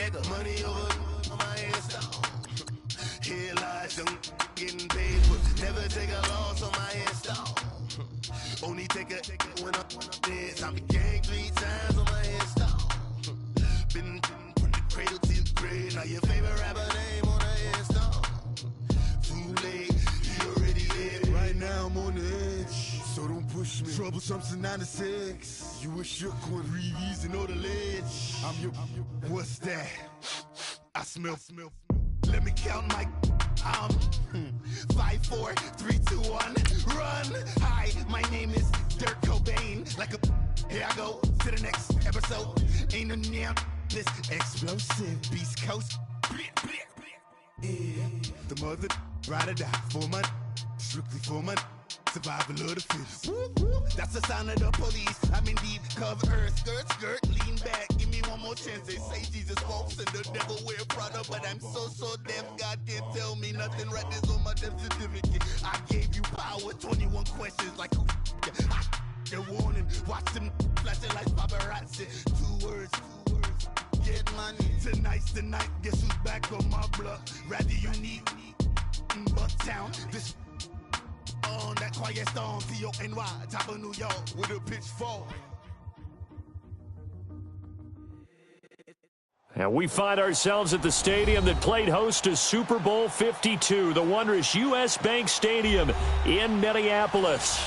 nigga. Money over my install. Here lies them getting paid, but never take a loss on my install. Only take a when I'm dead. Time to gang 3 times on my install. Been from the cradle to the grave. Now your favorite rapper name on the install. Too late, you already dead. Right now I'm on the edge, so don't push me. Troublesome to 96. You a shook one, breeze and know the ledge. I'm your. What's that? I smell. Let me count my. I'm 5, 4, 3, 2, 1. Run. Hi, my name is Dirk Cobain. Like a. Here I go to the next episode. Ain't no damn this explosive Beast Coast. Yeah. The mother ride or die for my. Strictly for my. Survival of the fittest. That's the sound of the police. I'm indeed cover earth, skirt, lean back. Give me one more chance. They say Jesus walks and the devil wear Prada, but I'm so deaf. God can't tell me nothing. Right there's on my death certificate. I gave you power. 21 questions like who? They're warning. Watch them flashing like paparazzi. 2 words. Get money. Tonight's the night. Guess who's back on my block? Rather unique. Bucktown. This. On that quiet storm, T-O-N-Y, top of New York, with a pitchfork. And we find ourselves at the stadium that played host to Super Bowl 52, the wondrous U.S. Bank Stadium in Minneapolis.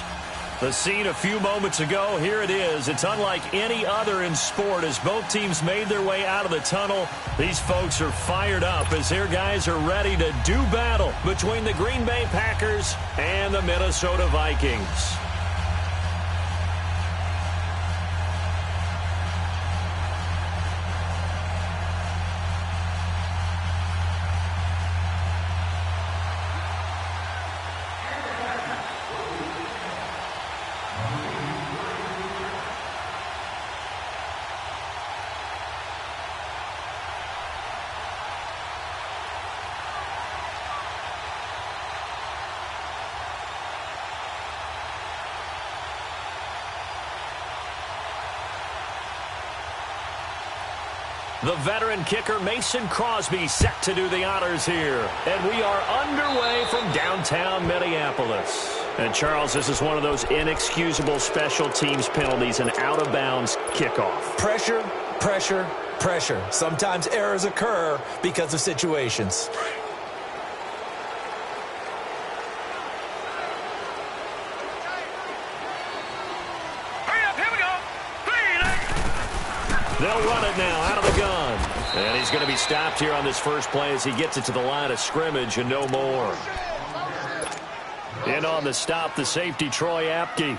The scene a few moments ago, here it is. It's unlike any other in sport as both teams made their way out of the tunnel. These folks are fired up as their guys are ready to do battle between the Green Bay Packers and the Minnesota Vikings. The veteran kicker Mason Crosby set to do the honors here. And we are underway from downtown Minneapolis. And Charles, this is one of those inexcusable special teams penalties, an out-of-bounds kickoff. Pressure, pressure, pressure. Sometimes errors occur because of situations. They'll run it now out of the gun. And he's going to be stopped here on this first play as he gets it to the line of scrimmage and no more. In on the stop, the safety, Troy Apke.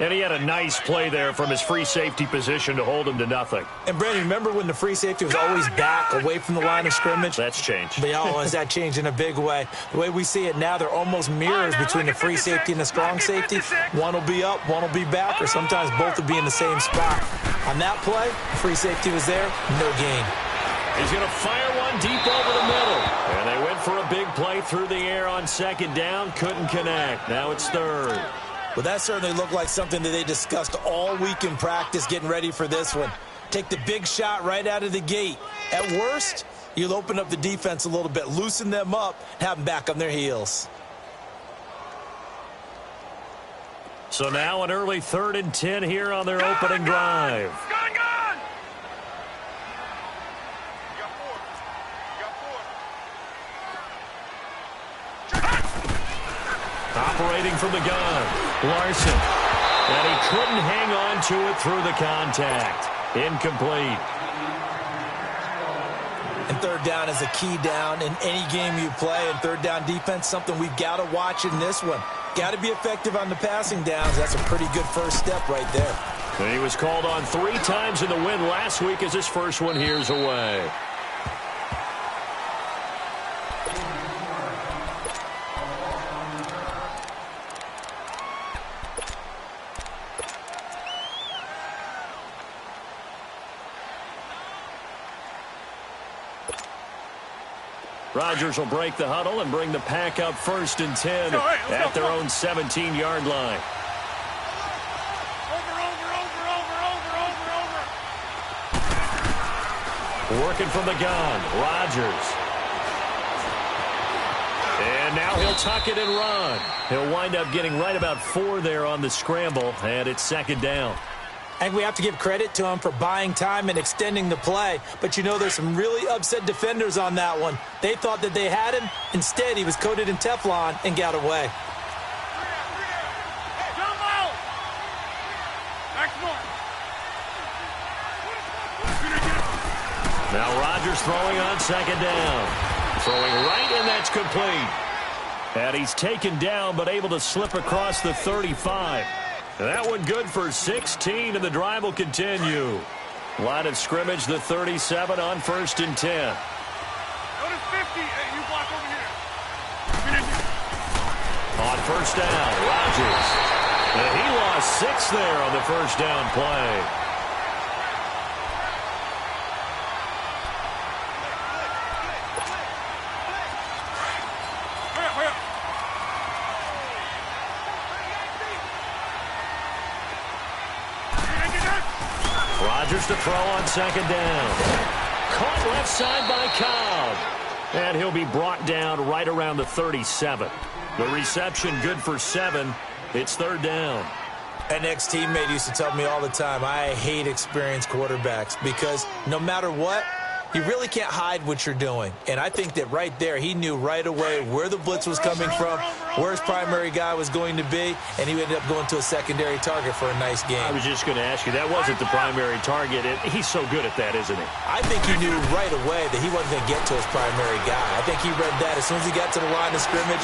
And he had a nice play there from his free safety position to hold him to nothing. And, Brandon, remember when the free safety was always back away from the line of scrimmage? That's changed. But has that changed in a big way? The way we see it now, they're almost mirrors between the free safety and the strong safety. One will be up, one will be back, or sometimes both will be in the same spot. On that play, the free safety was there, no gain. He's going to fire one deep over the middle. And they went for a big play through the air on second down. Couldn't connect. Now it's third. Well, that certainly looked like something that they discussed all week in practice getting ready for this one. Take the big shot right out of the gate. At worst, you'll open up the defense a little bit, loosen them up, have them back on their heels. So now an early 3rd and 10 here on their opening drive. Gone! Operating from the gun, Larson. And he couldn't hang on to it through the contact. Incomplete. And third down is a key down in any game you play. And third down defense, something we've got to watch in this one. Got to be effective on the passing downs. That's a pretty good first step right there. And he was called on 3 times in the win last week as his first one here's away. Rodgers will break the huddle and bring the pack up 1st and 10 at their own 17-yard line. Working from the gun, Rodgers. And now he'll tuck it and run. He'll wind up getting right about 4 there on the scramble, and it's second down. I think we have to give credit to him for buying time and extending the play. But, you know, there's some really upset defenders on that one. They thought that they had him. Instead, he was coated in Teflon and got away. Now Rodgers throwing on second down. Throwing right, and that's complete. And he's taken down, but able to slip across the 35. That one good for 16, and the drive will continue. Line of scrimmage, the 37 on 1st and 10. Notice 50. Hey, you block over here. On first down, Rodgers. And he lost 6 there on the first down play. Rodgers to throw on second down. Caught left side by Cobb. And he'll be brought down right around the 37. The reception good for 7. It's third down. An ex-teammate used to tell me all the time, I hate experienced quarterbacks because no matter what, you really can't hide what you're doing. And I think that right there, he knew right away where the blitz was coming from, where his primary guy was going to be, and he ended up going to a secondary target for a nice game. I was just going to ask you, that wasn't the primary target. He's so good at that, isn't he? I think he knew right away that he wasn't going to get to his primary guy. I think he read that as soon as he got to the line of scrimmage,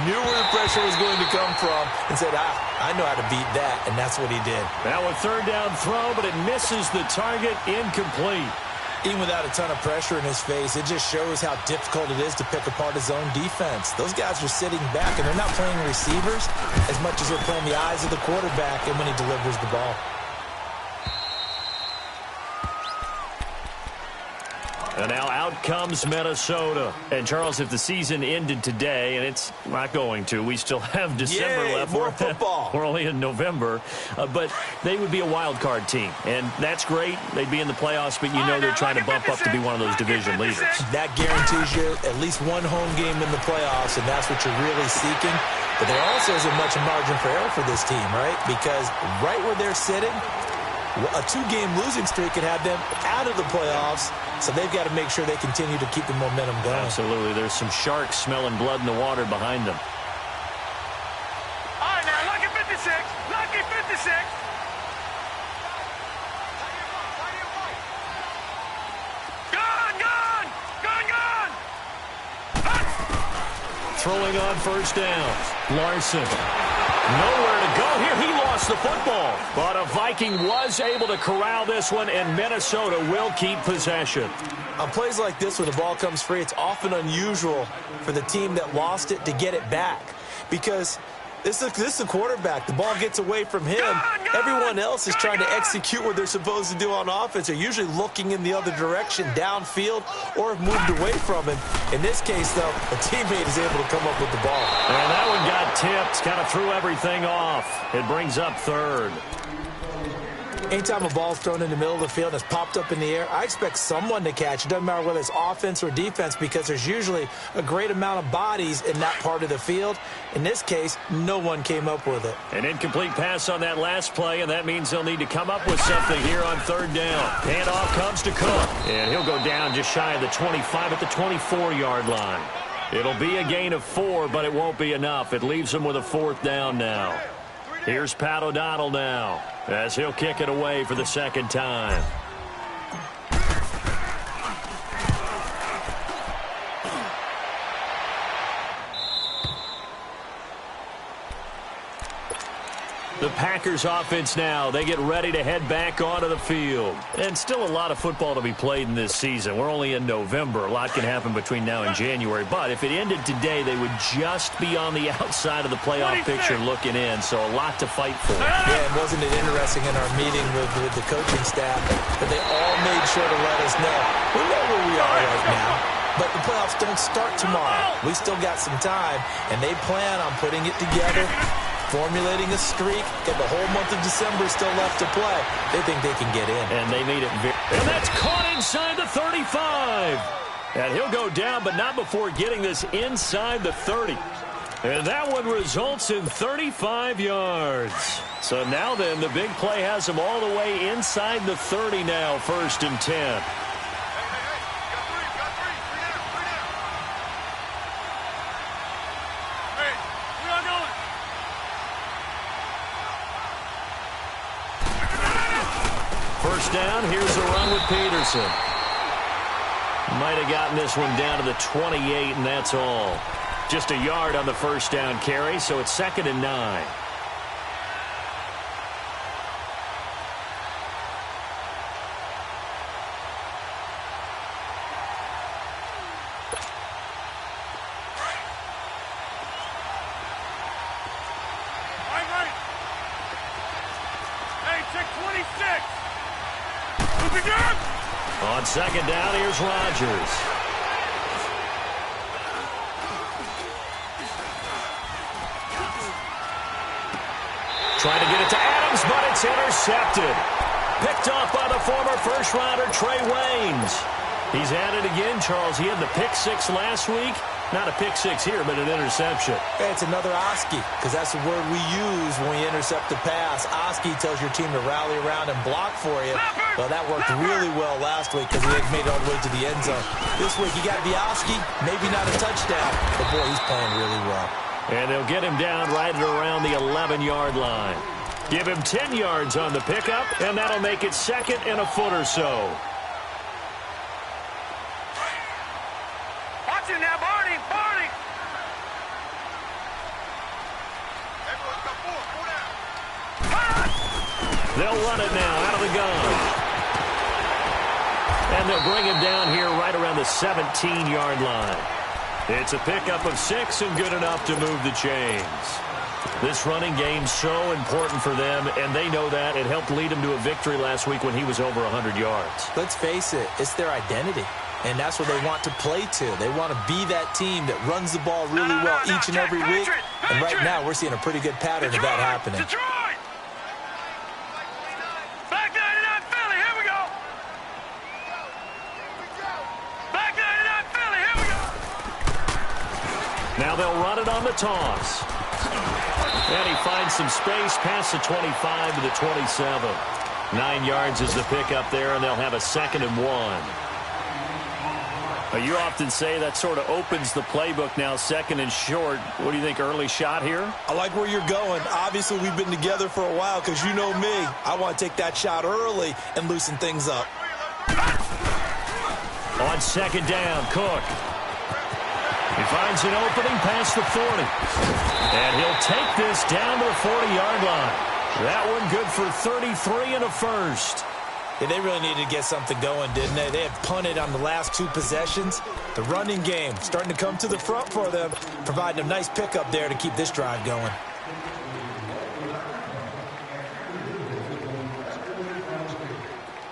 knew where the pressure was going to come from, and said, I know how to beat that, and that's what he did. Now a third down throw, but it misses the target, incomplete. Even without a ton of pressure in his face, it just shows how difficult it is to pick apart his own defense. Those guys are sitting back, and they're not playing receivers as much as they're playing the eyes of the quarterback and when he delivers the ball. And now out comes Minnesota. And, Charles, if the season ended today, and it's not going to, we still have December left. More football. We're only in November. But they would be a wild card team. And that's great. They'd be in the playoffs, but you know they're trying to bump up to be one of those division leaders. That guarantees you at least one home game in the playoffs, and that's what you're really seeking. But there also isn't much margin for error for this team, right? Because right where they're sitting, a 2-game losing streak could have them out of the playoffs, so they've got to make sure they continue to keep the momentum going. Absolutely. There's some sharks smelling blood in the water behind them. All right, now, lucky 56. Lucky 56. Gone. Throwing on first down. Larson. Nowhere to go here. He lost the football. But a Viking was able to corral this one, and Minnesota will keep possession. On plays like this, when the ball comes free, it's often unusual for the team that lost it to get it back. Because this is a quarterback. The ball gets away from him. Everyone else is trying to execute what they're supposed to do on offense. They're usually looking in the other direction, downfield, or have moved away from him. In this case, though, a teammate is able to come up with the ball. And that one got tipped, kind of threw everything off. It brings up third. Anytime a ball's thrown in the middle of the field and it's popped up in the air, I expect someone to catch. It doesn't matter whether it's offense or defense because there's usually a great amount of bodies in that part of the field. In this case, no one came up with it. An incomplete pass on that last play, and that means they'll need to come up with something here on third down. Handoff comes to Cook, and he'll go down just shy of the 25 at the 24-yard line. It'll be a gain of 4, but it won't be enough. It leaves him with a fourth down now. Here's Pat O'Donnell now, as he'll kick it away for the second time. The Packers offense now, they get ready to head back onto the field. And still a lot of football to be played in this season. We're only in November. A lot can happen between now and January. But if it ended today, they would just be on the outside of the playoff picture looking in. So a lot to fight for. Yeah, and wasn't it interesting in our meeting with the coaching staff that they all made sure to let us know, we know where we are right now. But the playoffs don't start tomorrow. We still got some time, and they plan on putting it together formulating a streak. Got the whole month of December still left to play. They think they can get in. And they need it. And that's caught inside the 35. And he'll go down, but not before getting this inside the 30. And that one results in 35 yards. So now then, the big play has him all the way inside the 30 now, 1st and 10. First down, here's a run with Peterson. Might have gotten this one down to the 28, and that's all. Just a yard on the first down carry, so it's 2nd and 9. On 2nd down, here's Rodgers. Trying to get it to Adams, but it's intercepted. Picked off by the former first-rounder Trey Waynes. He's at it again, Charles. He had the pick 6 last week. Not a pick 6 here, but an interception. Hey, it's another Oski, because that's the word we use when we intercept the pass. Oski tells your team to rally around and block for you. Well, that worked really well last week because he had made it all the way to the end zone. This week, he got the Oski, maybe not a touchdown, but, boy, he's playing really well. And they'll get him down right at around the 11-yard line. Give him 10 yards on the pickup, and that'll make it 2nd and a foot or so. Watch it now, Barney! Barney! They'll run it now out of the gun. And they'll bring him down here right around the 17-yard line. It's a pickup of 6 and good enough to move the chains. This running game's so important for them, and they know that. It helped lead them to a victory last week when he was over 100 yards. Let's face it, it's their identity. And that's what they want to play to. They want to be that team that runs the ball really well each and every week. And right now, we're seeing a pretty good pattern of that happening. Detroit! Back 99 Philly, here we go! Back 99 Philly, here we go! Now they'll run it on the toss. And he finds some space past the 25 to the 27. 9 yards is the pickup there, and they'll have a 2nd and 1. You often say that sort of opens the playbook now, 2nd and short. What do you think, early shot here? I like where you're going. Obviously, we've been together for a while because you know me. I want to take that shot early and loosen things up. On 2nd down, Cook. He finds an opening past the 40. And he'll take this down to the 40-yard line. That one good for 33 and a first. Yeah, they really needed to get something going, didn't they? They had punted on the last 2 possessions. The running game starting to come to the front for them, providing a nice pickup there to keep this drive going.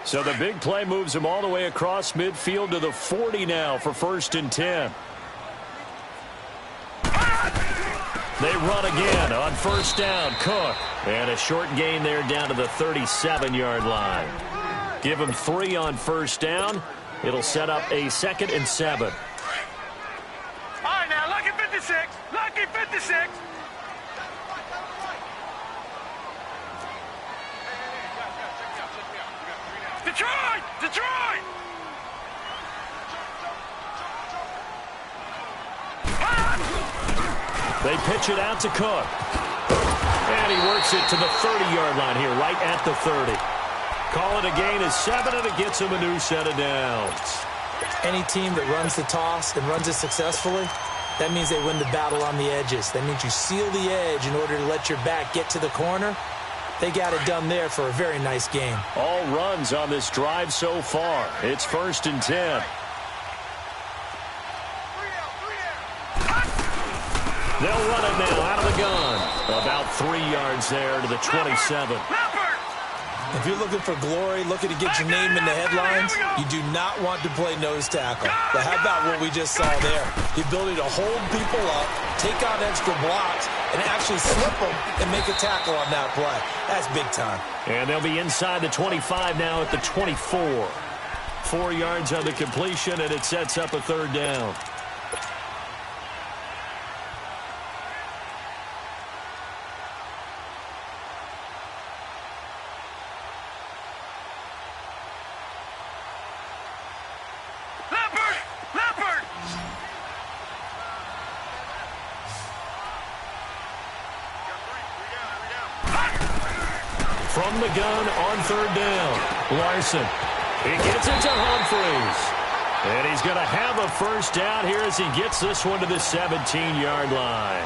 So the big play moves them all the way across midfield to the 40 now for 1st and 10. They run again on 1st down, Cook. And a short gain there down to the 37-yard line. Give him 3 on 1st down. It'll set up a 2nd and 7. All right, now, lucky 56. Lucky 56. Detroit! Detroit! They pitch it out to Cook. And he works it to the 30-yard line here, right at the 30. Call it a gain of 7, and it gets him a new set of downs. Any team that runs the toss and runs it successfully, that means they win the battle on the edges. That means you seal the edge in order to let your back get to the corner. They got it done there for a very nice game. All runs on this drive so far. It's 1st and 10. They'll run it now out of the gun. About 3 yards there to the 27. If you're looking for glory, looking to get your name in the headlines, you do not want to play nose tackle. But how about what we just saw there? The ability to hold people up, take out extra blocks, and actually slip them and make a tackle on that play. That's big time. And they'll be inside the 25 now at the 24. 4 yards on the completion, and it sets up a third down. From the gun on third down, Larson. He gets it to Humphries. And he's going to have a first down here as he gets this one to the 17-yard line.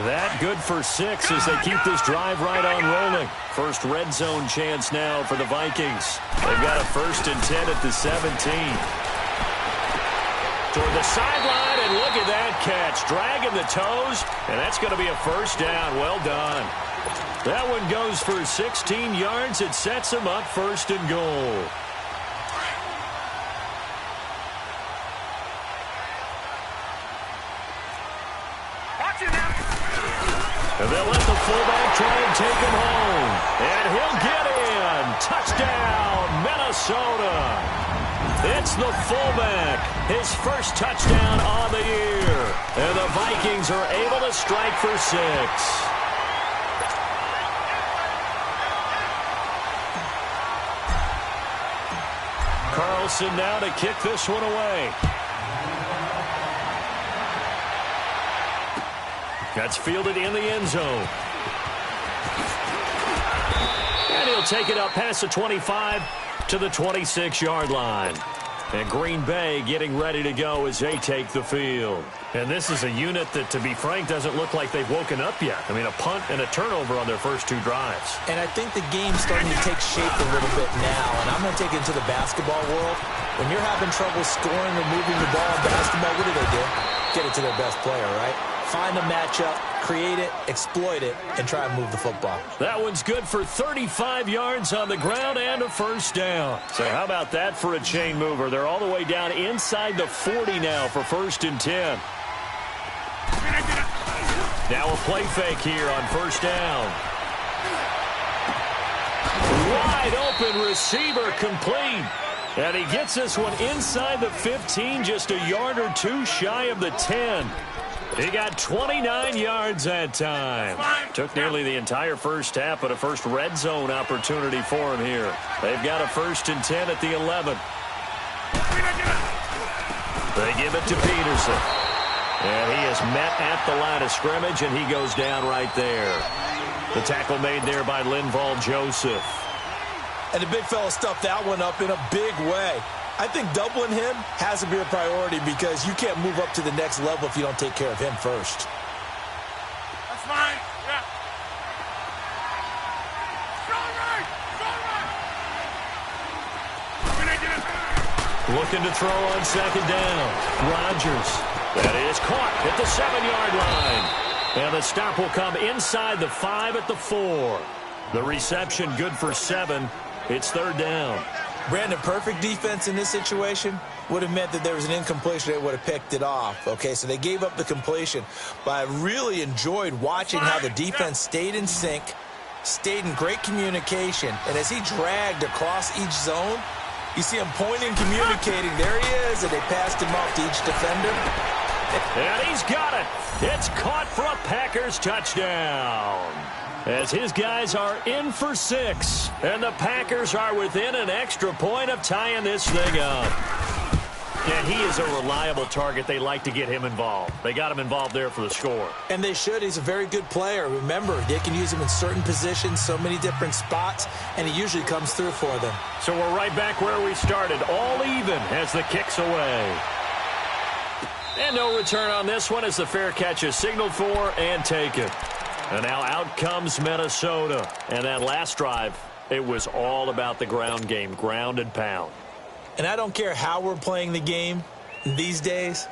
That good for 6 as they keep this drive right on rolling. First red zone chance now for the Vikings. They've got a 1st and 10 at the 17. Toward the sideline, and look at that catch. Dragging the toes, and that's going to be a first down. Well done. That one goes for 16 yards. It sets him up 1st and goal. And they'll let the fullback try and take him home. And he'll get in. Touchdown, Minnesota. It's the fullback. His first touchdown on the year. And the Vikings are able to strike for 6. Carlson now to kick this one away. That's fielded in the end zone. And he'll take it up past the 25 to the 26-yard line. And Green Bay getting ready to go as they take the field. And this is a unit that, to be frank, doesn't look like they've woken up yet. I mean, a punt and a turnover on their first 2 drives. And I think the game's starting to take shape a little bit now. And I'm going to take it into the basketball world. When you're having trouble scoring or moving the ball in basketball, what do? Get it to their best player, right? Find a matchup, create it, exploit it, and try and move the football. That one's good for 35 yards on the ground and a first down. So how about that for a chain mover? They're all the way down inside the 40 now for 1st and 10. Now a play fake here on first down. Wide open receiver complete. And he gets this one inside the 15, just a yard or 2 shy of the 10. He got 29 yards that time. Took nearly the entire first half, but a first red zone opportunity for him here. They've got a 1st and 10 at the 11. They give it to Peterson. And he is met at the line of scrimmage, and he goes down right there. The tackle made there by Linval Joseph. And the big fella stuffed that one up in a big way. I think doubling him has to be a priority because you can't move up to the next level if you don't take care of him first. That's fine. Yeah. Looking to throw on 2nd down. Rodgers. That is caught at the 7-yard line. And the stop will come inside the 5 at the 4. The reception good for 7. It's 3rd down. Brandon, perfect defense in this situation would have meant that there was an incompletion. They would have picked it off. Okay, so they gave up the completion. But I really enjoyed watching how the defense stayed in sync, stayed in great communication. And as he dragged across each zone, you see him pointing, communicating. There he is, and they passed him off to each defender. And he's got it. It's caught for a Packers touchdown. As his guys are in for 6. And the Packers are within an extra point of tying this thing up. And he is a reliable target. They like to get him involved. They got him involved there for the score. And they should. He's a very good player. Remember, they can use him in certain positions, so many different spots, and he usually comes through for them. So we're right back where we started, all even as the kick's away. And no return on this one as the fair catch is signaled for and taken. And now out comes Minnesota. And that last drive, it was all about the ground game, ground and pound. And I don't care how we're playing the game these days,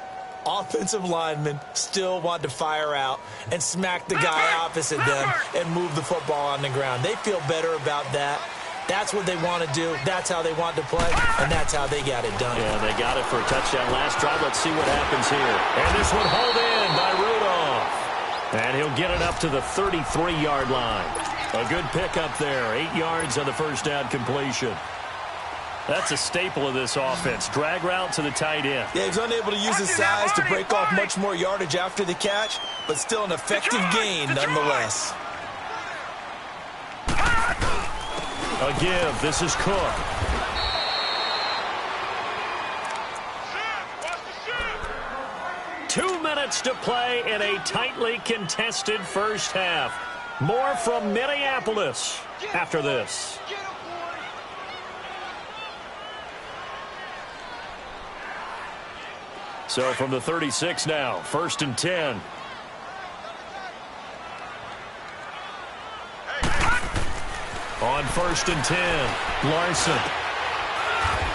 offensive linemen still want to fire out and smack the guy opposite them and move the football on the ground. They feel better about that. That's what they want to do. That's how they want to play, and that's how they got it done. Yeah, they got it for a touchdown last drive. Let's see what happens here. And this one hauled in by Rudolph. And he'll get it up to the 33-yard line. A good pickup there. 8 yards on the first down completion. That's a staple of this offense. Drag route to the tight end. Yeah, he's unable to use his size to break off much more yardage after the catch, but still an effective gain nonetheless. A give. This is Cook. Two minutes to play in a tightly contested first half. More from Minneapolis after this. So from the 36 now, 1st and 10. On 1st and 10, Larson.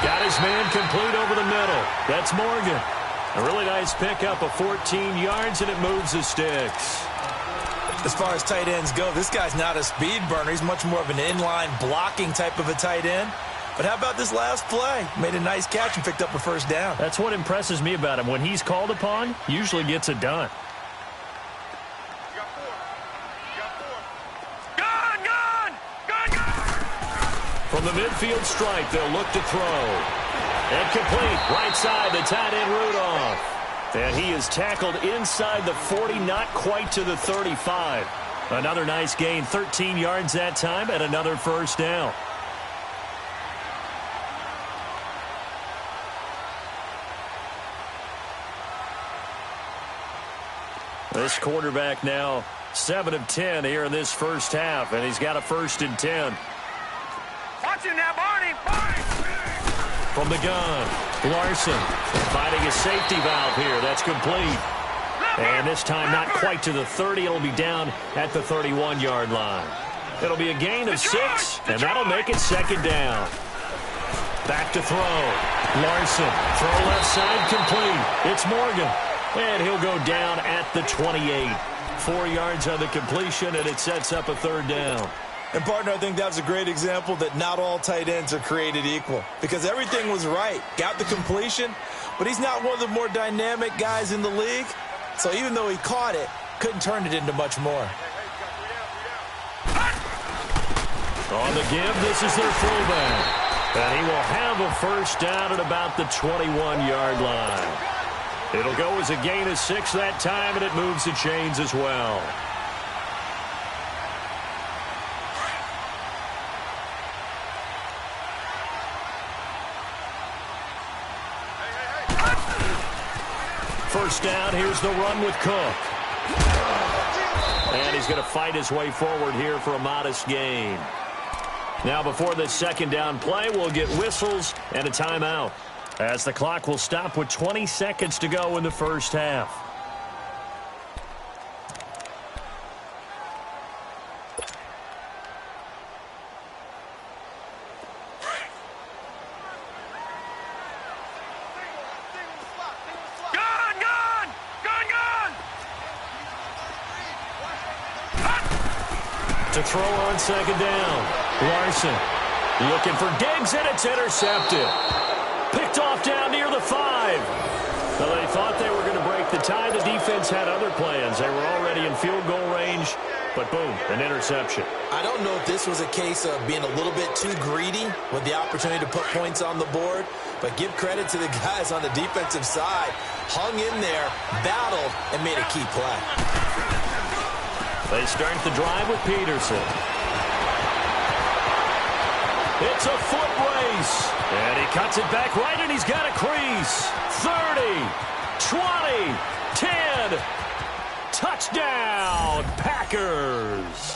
Got his man complete over the middle. That's Morgan. A really nice pickup of 14 yards, and it moves the sticks. As far as tight ends go, this guy's not a speed burner. He's much more of an inline blocking type of a tight end. But how about this last play? Made a nice catch and picked up a first down. That's what impresses me about him. When he's called upon, usually gets it done. From the midfield stripe, they'll look to throw. And complete, right side, the tight end Rudolph. And he is tackled inside the 40, not quite to the 35. Another nice gain, 13 yards that time, and another first down. This quarterback now 7 of 10 here in this first half, and he's got a 1st and 10. Watch it now, Barney. From the gun, Larson finding a safety valve here. That's complete. And this time not quite to the 30. It'll be down at the 31-yard line. It'll be a gain of 6, and that'll make it 2nd down. Back to throw. Larson, throw left side, complete. It's Morgan. And he'll go down at the 28. 4 yards on the completion, and it sets up a 3rd down. And, partner, I think that's a great example that not all tight ends are created equal. Because everything was right. Got the completion, but he's not one of the more dynamic guys in the league. So even though he caught it, couldn't turn it into much more. On the give, this is their fullback. And he will have a first down at about the 21-yard line. It'll go as a gain of 6 that time, and it moves the chains as well. First down, here's the run with Cook. And he's going to fight his way forward here for a modest gain. Now before this 2nd down play, we'll get whistles and a timeout, as the clock will stop with 20 seconds to go in the first half. To throw on 2nd down. Larson looking for Diggs, and it's intercepted. Picked off down near the 5. Well, they thought they were going to break the tie. The defense had other plans. They were already in field goal range, but boom, an interception. I don't know if this was a case of being a little bit too greedy with the opportunity to put points on the board, but give credit to the guys on the defensive side. Hung in there, battled, and made a key play. They start the drive with Peterson. It's a foot race. And he cuts it back right, and he's got a crease. 30, 20, 10. Touchdown, Packers.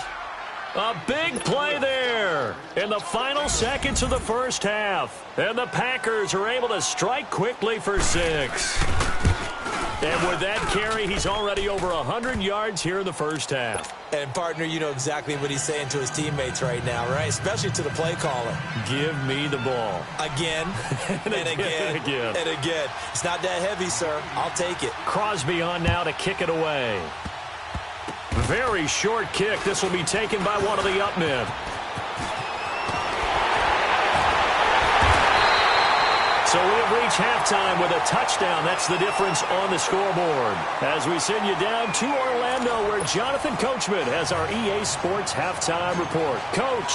A big play there in the final seconds of the first half. And the Packers are able to strike quickly for 6. And with that carry, he's already over 100 yards here in the first half. And, partner, you know exactly what he's saying to his teammates right now, right? Especially to the play caller. Give me the ball. Again, and again, and again. It's not that heavy, sir. I'll take it. Crosby on now to kick it away. Very short kick. This will be taken by one of the up men. So we have reached halftime with a touchdown. That's the difference on the scoreboard. As we send you down to Orlando, where Jonathan Coachman has our EA Sports halftime report. Coach.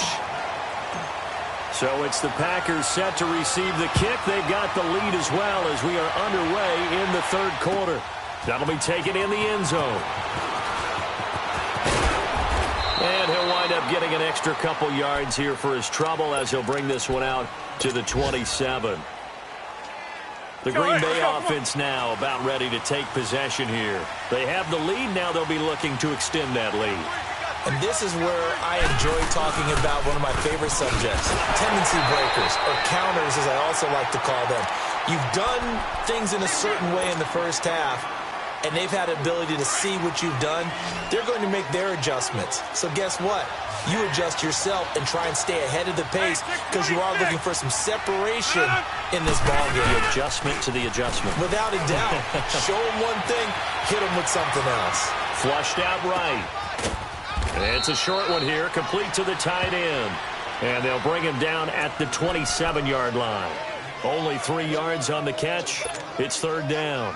So it's the Packers set to receive the kick. They've got the lead as well as we are underway in the third quarter. That'll be taken in the end zone. And he'll wind up getting an extra couple yards here for his trouble as he'll bring this one out to the 27. The Green Bay offense now about ready to take possession here. They have the lead. Now they'll be looking to extend that lead. And this is where I enjoy talking about one of my favorite subjects, tendency breakers, or counters as I also like to call them. You've done things in a certain way in the first half, and they've had the ability to see what you've done. They're going to make their adjustments. So guess what? You adjust yourself and try and stay ahead of the pace because you are looking for some separation in this ballgame. The adjustment to the adjustment. Without a doubt. Show them one thing, hit them with something else. Flushed out right. It's a short one here, complete to the tight end. And they'll bring him down at the 27-yard line. Only 3 yards on the catch. It's third down.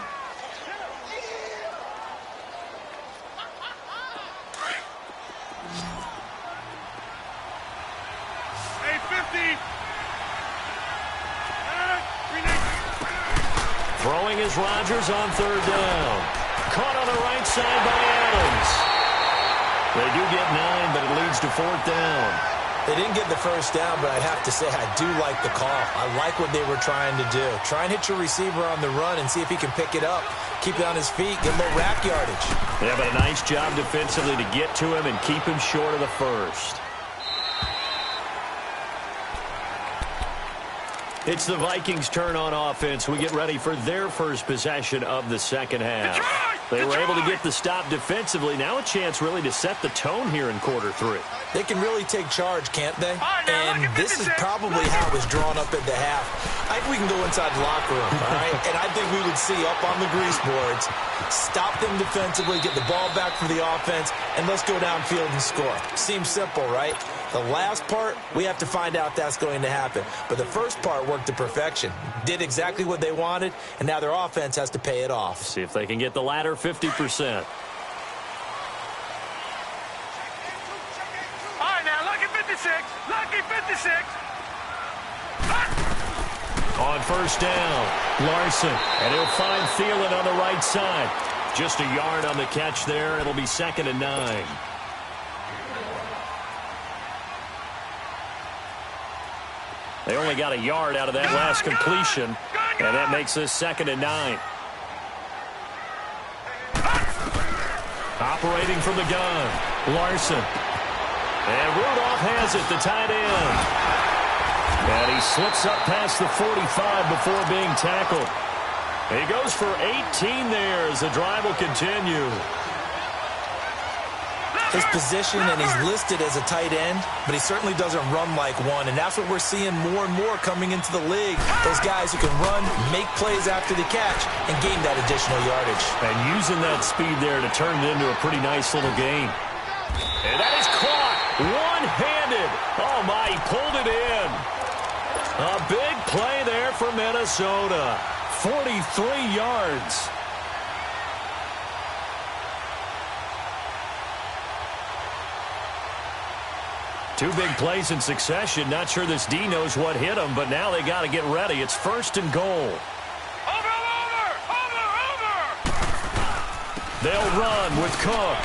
Throwing is Rodgers on third down. Caught on the right side by Adams. They do get 9, but it leads to fourth down. They didn't get the first down, but I'd have to say I do like the call. I like what they were trying to do. Try and hit your receiver on the run and see if he can pick it up. Keep it on his feet, get a little rack yardage. Yeah, but a nice job defensively to get to him and keep him short of the first. It's the Vikings' turn on offense. We get ready for their first possession of the second half. They were able to get the stop defensively. Now a chance really to set the tone here in quarter 3. They can really take charge, can't they? And this is probably how it was drawn up at the half. I think we can go inside the locker room, all right? And I think we would see up on the grease boards, stop them defensively, get the ball back for the offense, and let's go downfield and score. Seems simple, right? The last part, we have to find out if that's going to happen. But the first part worked to perfection. Did exactly what they wanted, and now their offense has to pay it off. See if they can get the latter 50%. All right, now, lucky 56. Lucky 56. On first down, Larson, and he'll find Thielen on the right side. Just a yard on the catch there. It'll be 2nd and 9. They only got a yard out of that last completion, and that makes this 2nd and 9. Operating from the gun, Larson. And Rudolph has it, the tight end. And he slips up past the 45 before being tackled. He goes for 18 there as the drive will continue. His position, and he's listed as a tight end, but he certainly doesn't run like one, and that's what we're seeing more and more coming into the league. Those guys who can run, make plays after the catch, and gain that additional yardage. And using that speed there to turn it into a pretty nice little gain. And that is caught one-handed. Oh, my, he pulled it in. A big play there for Minnesota. 43 yards. Two big plays in succession. Not sure this D knows what hit him, but now they got to get ready. It's 1st and goal. Over. They'll run with Cook.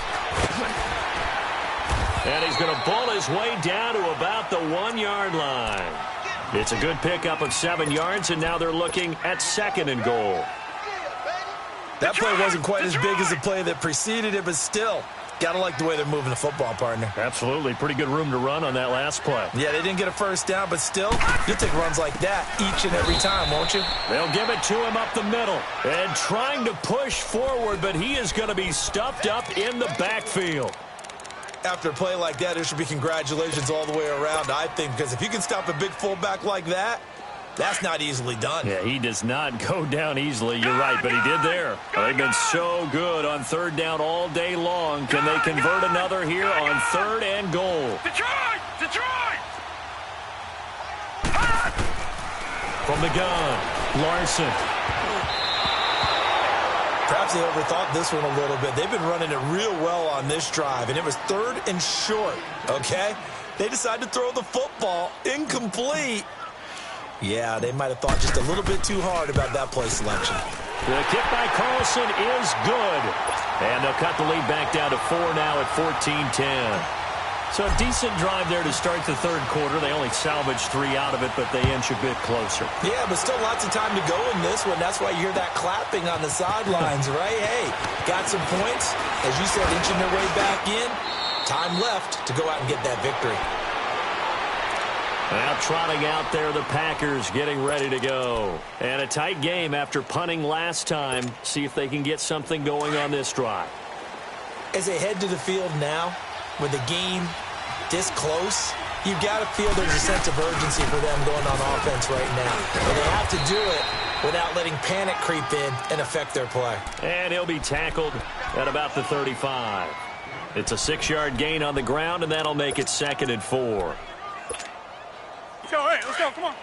And he's going to pull his way down to about the 1-yard line. It's a good pickup of 7 yards, and now they're looking at 2nd and goal. That play wasn't quite as big as the play that preceded it, but still, Gotta like the way they're moving the football, partner. Absolutely. Pretty good room to run on that last play. Yeah, they didn't get a first down, but still, you'll take runs like that each and every time, won't you? They'll give it to him up the middle. And trying to push forward, but he is going to be stuffed up in the backfield. After a play like that, there should be congratulations all the way around, I think, because if you can stop a big fullback like that, that's not easily done. Yeah, he does not go down easily. You're right, but he did there. They've been so good on third down all day long. Can they convert another here on third and goal? Detroit! Detroit! From the gun, Larson. Perhaps they overthought this one a little bit. They've been running it real well on this drive, and it was third and short, okay? They decided to throw the football incomplete. Yeah, they might have thought just a little bit too hard about that play selection. The kick by Carlson is good. And they'll cut the lead back down to 4 now at 14-10. So a decent drive there to start the third quarter. They only salvaged 3 out of it, but they inch a bit closer. Yeah, but still lots of time to go in this one. That's why you hear that clapping on the sidelines, right? Hey, got some points. As you said, inching their way back in. Time left to go out and get that victory. Now trotting out there, the Packers getting ready to go. And a tight game after punting last time. See if they can get something going on this drive. As they head to the field now, with the game this close, you've got to feel there's a sense of urgency for them going on offense right now. And they have to do it without letting panic creep in and affect their play. And he'll be tackled at about the 35. It's a 6-yard gain on the ground, and that'll make it 2nd and 4. Let's go, hey, let's go, come on.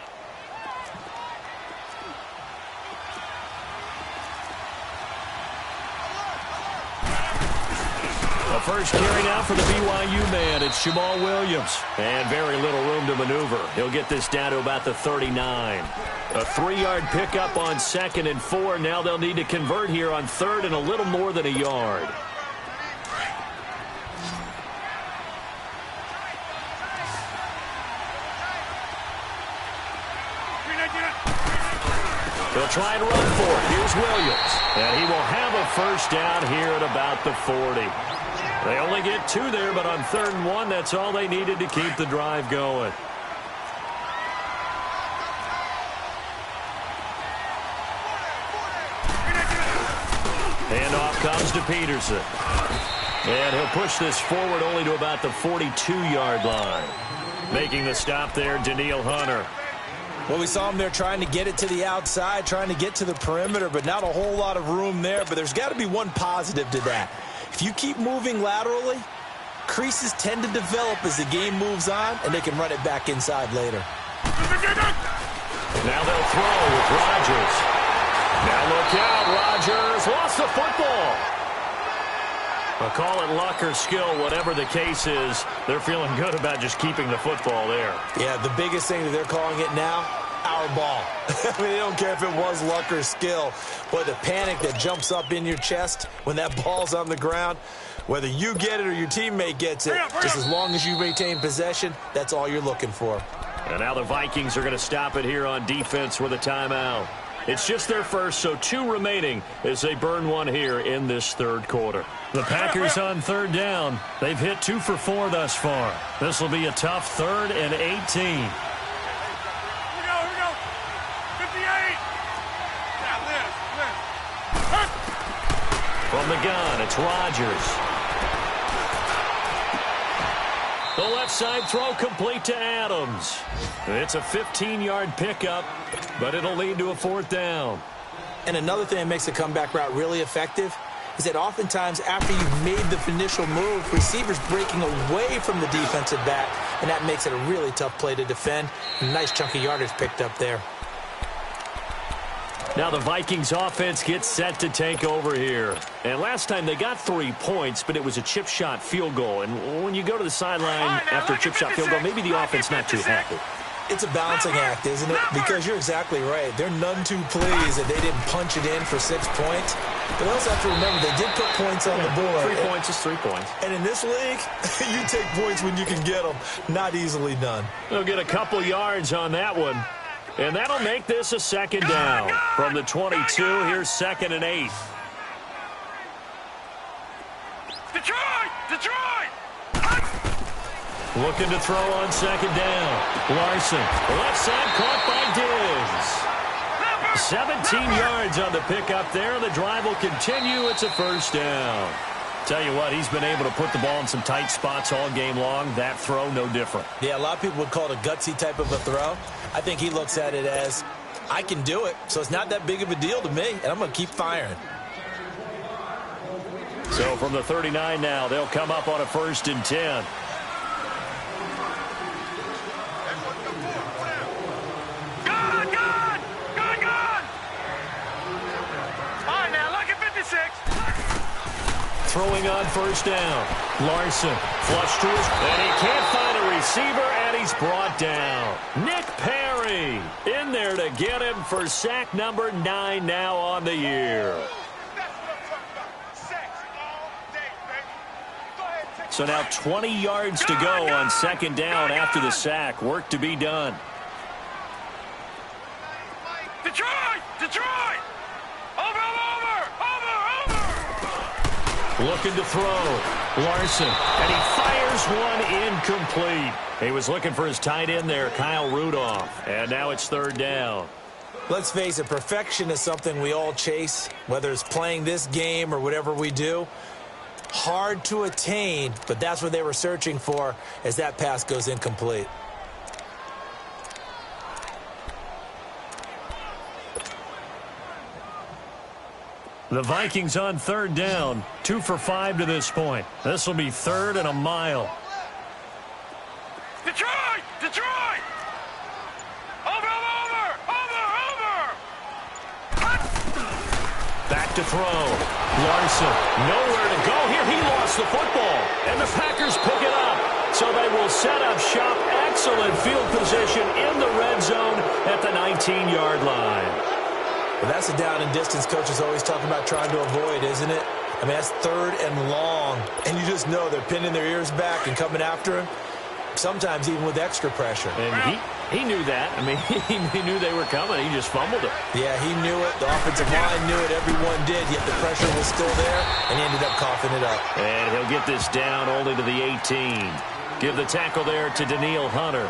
The first carry now for the BYU man. It's Jamal Williams. And very little room to maneuver. He'll get this down to about the 39. A 3-yard pickup on 2nd and 4. Now they'll need to convert here on 3rd and a little more than a yard. They'll try and run for it. Here's Williams. And he will have a first down here at about the 40. They only get 2 there, but on 3rd and 1, that's all they needed to keep the drive going. Handoff comes to Peterson. And he'll push this forward only to about the 42-yard line. Making the stop there, Daniil Hunter. Well, we saw him there trying to get it to the outside, trying to get to the perimeter, but not a whole lot of room there. But there's got to be one positive to that. If you keep moving laterally, creases tend to develop as the game moves on, and they can run it back inside later. Now they'll throw with Rodgers. Now look out, Rodgers lost the football. I'll call it luck or skill, whatever the case is. They're feeling good about just keeping the football there. Yeah, the biggest thing that they're calling it now, our ball. I mean, they don't care if it was luck or skill. But the panic that jumps up in your chest when that ball's on the ground, whether you get it or your teammate gets it, just as long as you maintain possession, that's all you're looking for. And now the Vikings are going to stop it here on defense with a timeout. It's just their first, so 2 remaining as they burn 1 here in this third quarter. The Packers on 3rd down. They've hit 2 for 4 thus far. This will be a tough 3rd and 18. Here we go. 58. Now, Liz. From the gun, it's Rodgers. The left side throw complete to Adams. It's a 15-yard pickup, but it'll lead to a 4th down. And another thing that makes the comeback route really effective is that oftentimes after you've made the initial move, receivers breaking away from the defensive back, and that makes it a really tough play to defend. A nice chunk of yardage picked up there. Now the Vikings offense gets set to take over here. And last time they got 3 points, but it was a chip shot field goal. And when you go to the sideline after a chip shot field goal, maybe the offense not too happy. It's a balancing act, isn't it? Because you're exactly right. They're none too pleased that they didn't punch it in for 6 points. But also have to remember they did put points on the board. 3 points is 3 points. And in this league, you take points when you can get them. Not easily done. They'll get a couple yards on that one. And that'll make this a 2nd down. From the 22, here's 2nd and 8. Detroit! Detroit! Looking to throw on second down. Larson, left side, caught by Diggs. 17 yards on the pickup there. The drive will continue. It's a first down. Tell you what, he's been able to put the ball in some tight spots all game long. That throw, no different. Yeah, a lot of people would call it a gutsy type of a throw. I think he looks at it as, I can do it, so it's not that big of a deal to me, and I'm going to keep firing. So from the 39 now, they'll come up on a 1st and 10. Throwing on first down. Larson, flush to his, and he can't find a receiver, and he's brought down. Nick Perry in there to get him for sack number 9 now on the year. So now 20 yards to go on second down after the sack. Work to be done. Detroit! Detroit! Over! Looking to throw. Larson, and he fires one incomplete. He was looking for his tight end there, Kyle Rudolph. And now it's 3rd down. Let's face it, perfection is something we all chase, whether it's playing this game or whatever we do. Hard to attain, but that's what they were searching for as that pass goes incomplete. The Vikings on 3rd down, 2 for 5 to this point. This will be 3rd and a mile. Detroit! Detroit! Over! Back to throw. Larson, nowhere to go here. He lost the football, and the Packers pick it up. So they will set up shop. Excellent field position in the red zone at the 19-yard line. Well, that's a down and distance coaches always talk about trying to avoid, isn't it? I mean, that's 3rd and long, and you just know they're pinning their ears back and coming after him, sometimes even with extra pressure. And he knew that. I mean, he knew they were coming. He just fumbled it. Yeah, he knew it. The offensive line knew it. Everyone did, yet the pressure was still there, and he ended up coughing it up. And he'll get this down only to the 18. Give the tackle there to Daniil Hunter.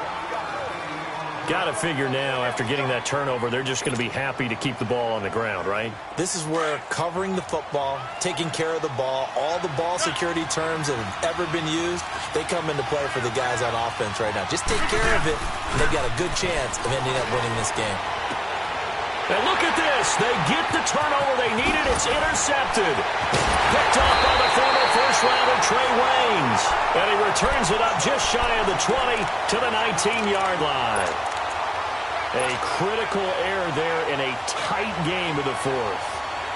Got to figure now, after getting that turnover, they're just going to be happy to keep the ball on the ground, right? This is where covering the football, taking care of the ball, all the ball security terms that have ever been used, they come into play for the guys on offense right now. Just take care of it, and they've got a good chance of ending up winning this game. And look at this. They get the turnover they needed. It's intercepted. Picked off by the former first-rounder Trey Waynes. And he returns it up just shy of the 20 to the 19-yard line. A critical error there in a tight game of the 4th.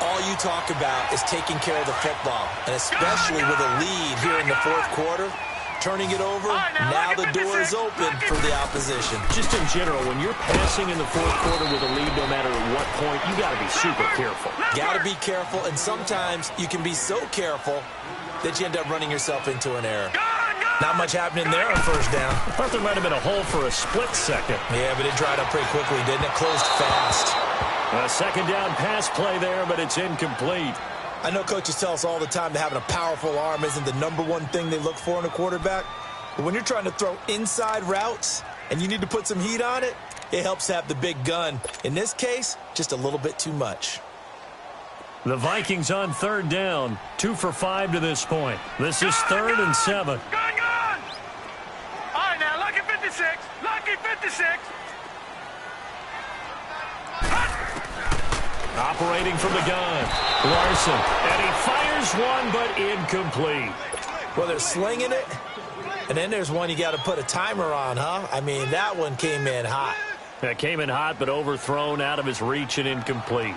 All you talk about is taking care of the football, and especially with a lead here in the 4th quarter, turning it over, now the door is open for the opposition. Just in general, when you're passing in the 4th quarter with a lead, no matter what point, you got to be super careful. Got to be careful, and sometimes you can be so careful that you end up running yourself into an error. Not much happening there on 1st down. I thought there might have been a hole for a split second. Yeah, but it dried up pretty quickly, didn't it? Closed fast. A 2nd down pass play there, but it's incomplete. I know coaches tell us all the time that having a powerful arm isn't the #1 thing they look for in a quarterback. But when you're trying to throw inside routes and you need to put some heat on it, it helps have the big gun. In this case, just a little bit too much. The Vikings on 3rd down, 2 for 5 to this point. This is 3rd and 7. Gone! All right, now, lucky 56. Lucky 56. Operating from the gun, Larson, and he fires one, but incomplete. Well, they're slinging it, and then there's one you got to put a timer on, huh? I mean, that one came in hot. That came in hot, but overthrown, out of his reach, and incomplete.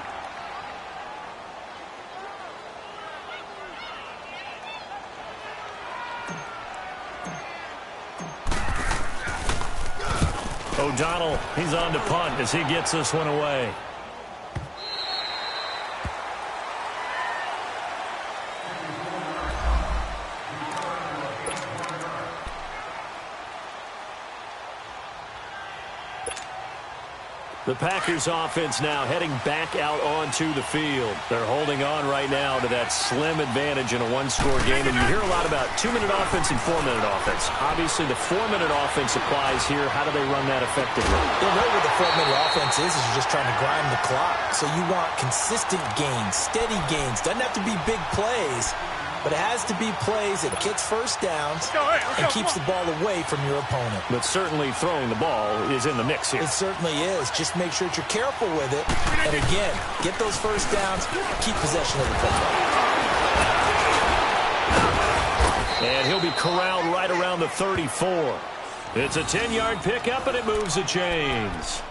O'Donnell, he's on to punt as he gets this one away. The Packers offense now heading back out onto the field. They're holding on right now to that slim advantage in a one-score game. And you hear a lot about 2-minute offense and 4-minute offense. Obviously, the 4-minute offense applies here. How do they run that effectively? You know what the 4-minute offense is you're just trying to grind the clock. So you want consistent gains, steady gains. Doesn't have to be big plays, but it has to be plays that gets first downs and keeps the ball away from your opponent. But certainly throwing the ball is in the mix here. It certainly is. Just make sure that you're careful with it. And again, get those first downs, keep possession of the football. And he'll be corralled right around the 34. It's a 10-yard pickup, and it moves the chains.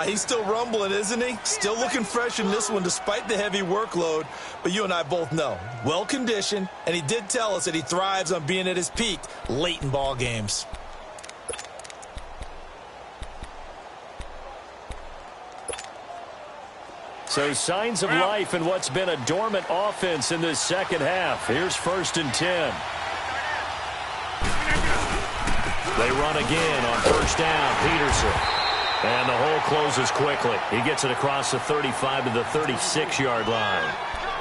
He's still rumbling, isn't he? Still looking fresh in this one despite the heavy workload. But you and I both know, well-conditioned, and he did tell us that he thrives on being at his peak late in ball games. So signs of life in what's been a dormant offense in this second half. Here's 1st and 10. They run again on 1st down. Peterson. And the hole closes quickly. He gets it across the 35 to the 36-yard line.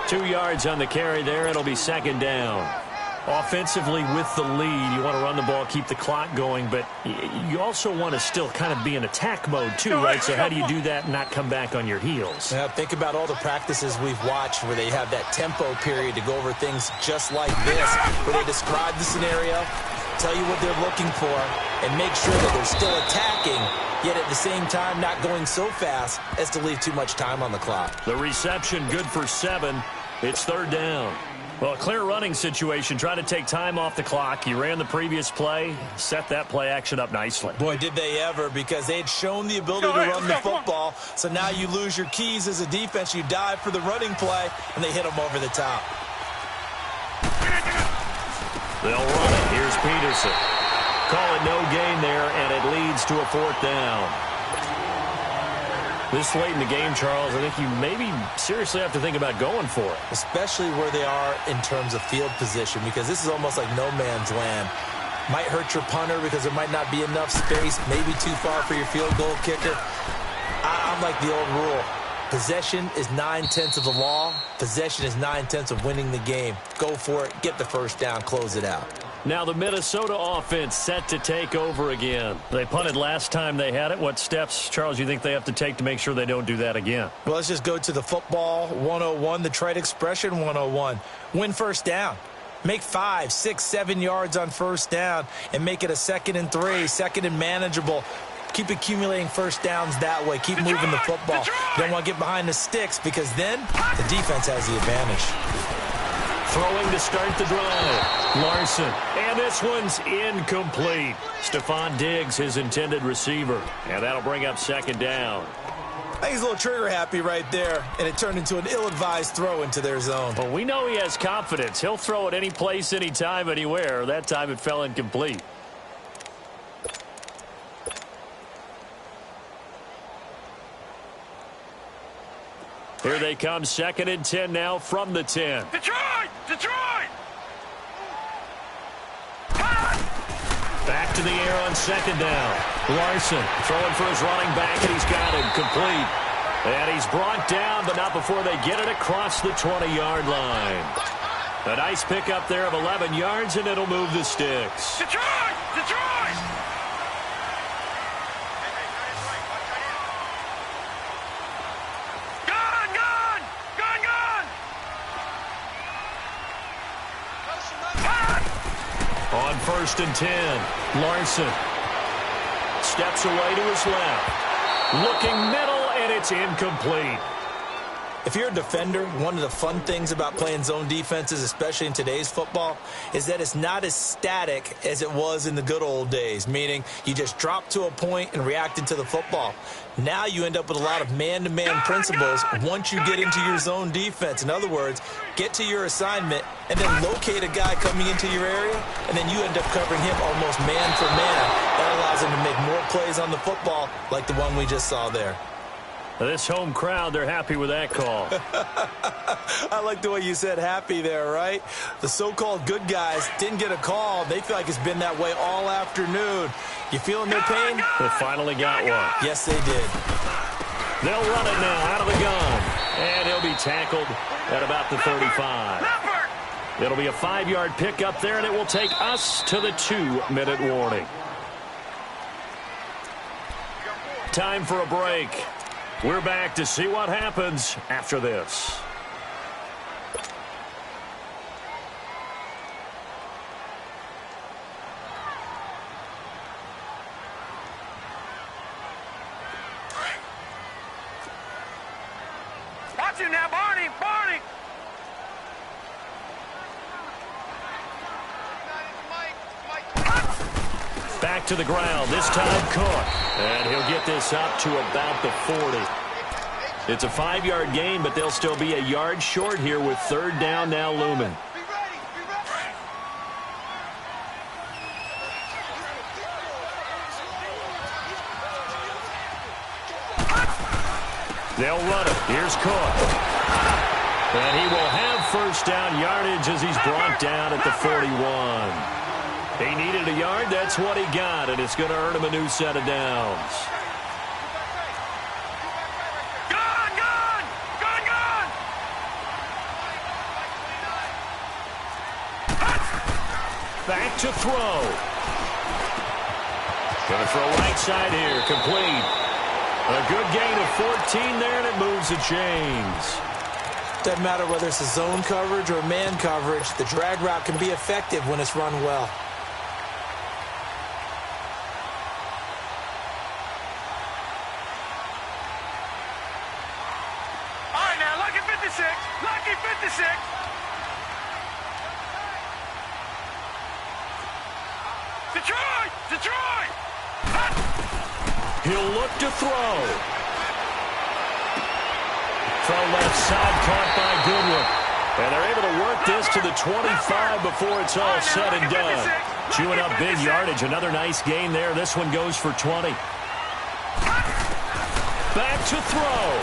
2 yards on the carry there. It'll be 2nd down. Offensively with the lead, you want to run the ball, keep the clock going, but you also want to still kind of be in attack mode too, right? So how do you do that and not come back on your heels? Now, think about all the practices we've watched where they have that tempo period to go over things just like this, where they describe the scenario, tell you what they're looking for, and make sure that they're still attacking, yet at the same time not going so fast as to leave too much time on the clock. The reception good for 7. It's 3rd down. Well, a clear running situation. Try to take time off the clock. You ran the previous play, set that play action up nicely. Boy, did they ever, because they had shown the ability to run the football. So now you lose your keys as a defense. You dive for the running play, and they hit them over the top. They'll run it. Here's Peterson. Call it no gain there, and it leads to a 4th down. This late in the game, Charles, I think you maybe seriously have to think about going for it. Especially where they are in terms of field position, because this is almost like no man's land. Might hurt your punter because there might not be enough space, maybe too far for your field goal kicker. I'm like the old rule. Possession is 9/10 of the law. Possession is 9/10 of winning the game. Go for it. Get the first down. Close it out. Now the Minnesota offense set to take over again. They punted last time they had it. What steps, Charles, you think they have to take to make sure they don't do that again? Well, let's just go to the football 101, the trade expression 101. Win first down. Make 5, 6, 7 yards on first down and make it a 2nd and 3, 2nd and manageable. Keep accumulating first downs that way. Keep moving the football. You don't want to get behind the sticks because then the defense has the advantage. Throwing to start the drive. Larson. And this one's incomplete. Stephon Diggs, his intended receiver. And that'll bring up 2nd down. I think he's a little trigger happy right there, and it turned into an ill-advised throw into their zone. Well, we know he has confidence. He'll throw it any place, anytime, anywhere. That time it fell incomplete. Here they come, 2nd and 10 now from the 10. Detroit! Detroit! Back to the air on 2nd down. Larson throwing for his running back, and he's got him complete. And he's brought down, but not before they get it across the 20-yard line. A nice pickup there of 11 yards, and it'll move the sticks. Detroit! Detroit! Gone! Gone! Gone! Gone! On 1st and 10, Larson steps away to his left. Looking middle, and it's incomplete. If you're a defender, one of the fun things about playing zone defenses, especially in today's football, is that it's not as static as it was in the good old days, meaning you just drop to a point and reacted to the football. Now you end up with a lot of man-to-man principles once you get into your zone defense. In other words, get to your assignment and then locate a guy coming into your area, and then you end up covering him almost man for man. That allows him to make more plays on the football like the one we just saw there. This home crowd, they're happy with that call. I like the way you said happy there, right? The so-called good guys didn't get a call. They feel like it's been that way all afternoon. You feeling their pain? They finally got one. Yes, they did. They'll run it now out of the gun. And he'll be tackled at about the 35. It'll be a 5-yard pickup there, and it will take us to the 2-minute warning. Time for a break. We're back to see what happens after this. Watch him now, Barney! Barney! Back to the ground, this time Cook. And he'll get this up to about the 40. It's a 5-yard gain, but they'll still be a yard short here with 3rd down now looming. They'll run it. Here's Cook. And he will have 1st down yardage as he's brought down at the 41. He needed a yard. That's what he got, and it's going to earn him a new set of downs. Gun! Gun! Gun! Gun! Back to throw. Going to throw right side here. Complete. A good gain of 14 there, and it moves the chains. Doesn't matter whether it's a zone coverage or man coverage. The drag route can be effective when it's run well. All right, now, lucky 56. Lucky 56. Detroit! Detroit! He'll look to throw. Throw left side, caught by Goodwin. And they're able to work this to the 25 before it's all said and done. Chewing up big yardage. Another nice gain there. This one goes for 20. Back to throw.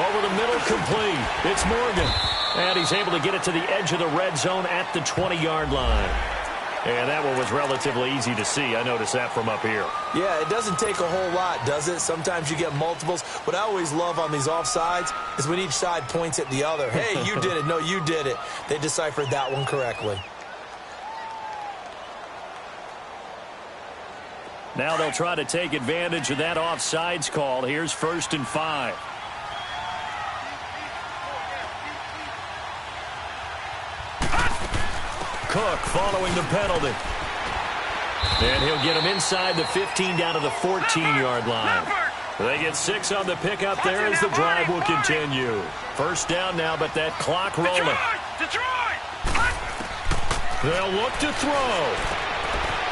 Over the middle, complete. It's Morgan. And he's able to get it to the edge of the red zone at the 20-yard line. And that one was relatively easy to see. I noticed that from up here. Yeah, it doesn't take a whole lot, does it? Sometimes you get multiples. What I always love on these offsides is when each side points at the other. Hey, you did it. No, you did it. They deciphered that one correctly. Now they'll try to take advantage of that offsides call. Here's 1st and 5. Cook following the penalty. And he'll get him inside the 15 down to the 14-yard line. They get 6 on the pickup there as the drive will continue. 1st down now, but that clock rolling. Detroit! They'll look to throw.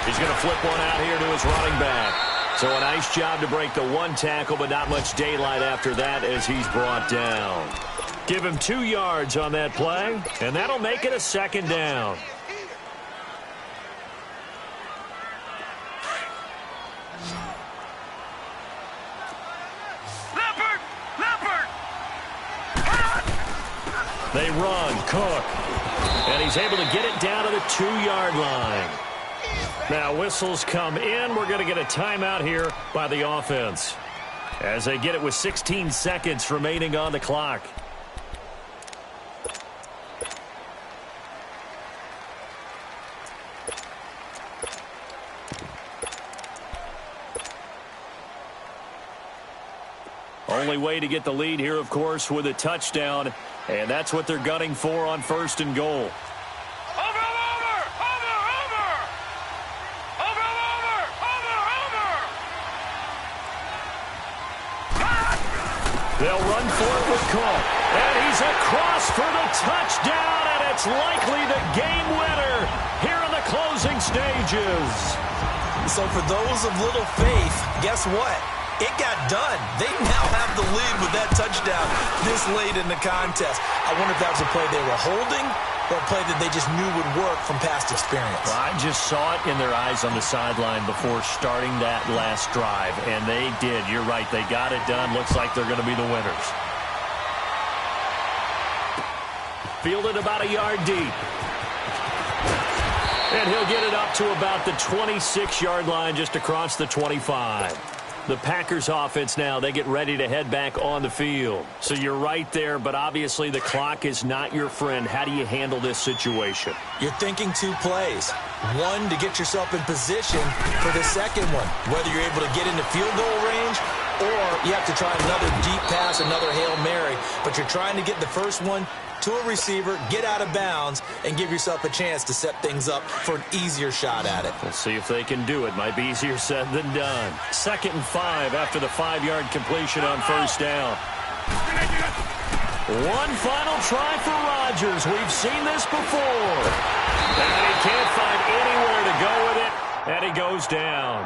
He's going to flip one out here to his running back. So a nice job to break the 1 tackle, but not much daylight after that as he's brought down. Give him 2 yards on that play, and that'll make it a 2nd down. They run, Cook, and he's able to get it down to the 2-yard line. Now whistles come in. We're going to get a timeout here by the offense as they get it with 16 seconds remaining on the clock. Only way to get the lead here, of course, with a touchdown, and that's what they're gunning for on 1st and goal. They'll run for it with Cook, and he's across for the touchdown, and it's likely the game winner here in the closing stages. So for those of little faith, guess what? It got done. They now have the lead with that touchdown this late in the contest. I wonder if that was a play they were holding or a play that they just knew would work from past experience. Well, I just saw it in their eyes on the sideline before starting that last drive, and they did. You're right. They got it done. Looks like they're going to be the winners. Fielded about a yard deep. And he'll get it up to about the 26-yard line just across the 25. The Packers offense now, they get ready to head back on the field. So you're right there, but obviously the clock is not your friend. How do you handle this situation? You're thinking 2 plays. One, to get yourself in position for the second one, whether you're able to get into field goal range or you have to try another deep pass, another Hail Mary. But you're trying to get the first one to a receiver, get out of bounds, and give yourself a chance to set things up for an easier shot at it. We'll see if they can do it. Might be easier said than done. 2nd and 5 after the 5-yard completion on first down. One final try for Rodgers. We've seen this before. And he can't find anywhere to go with it, and he goes down.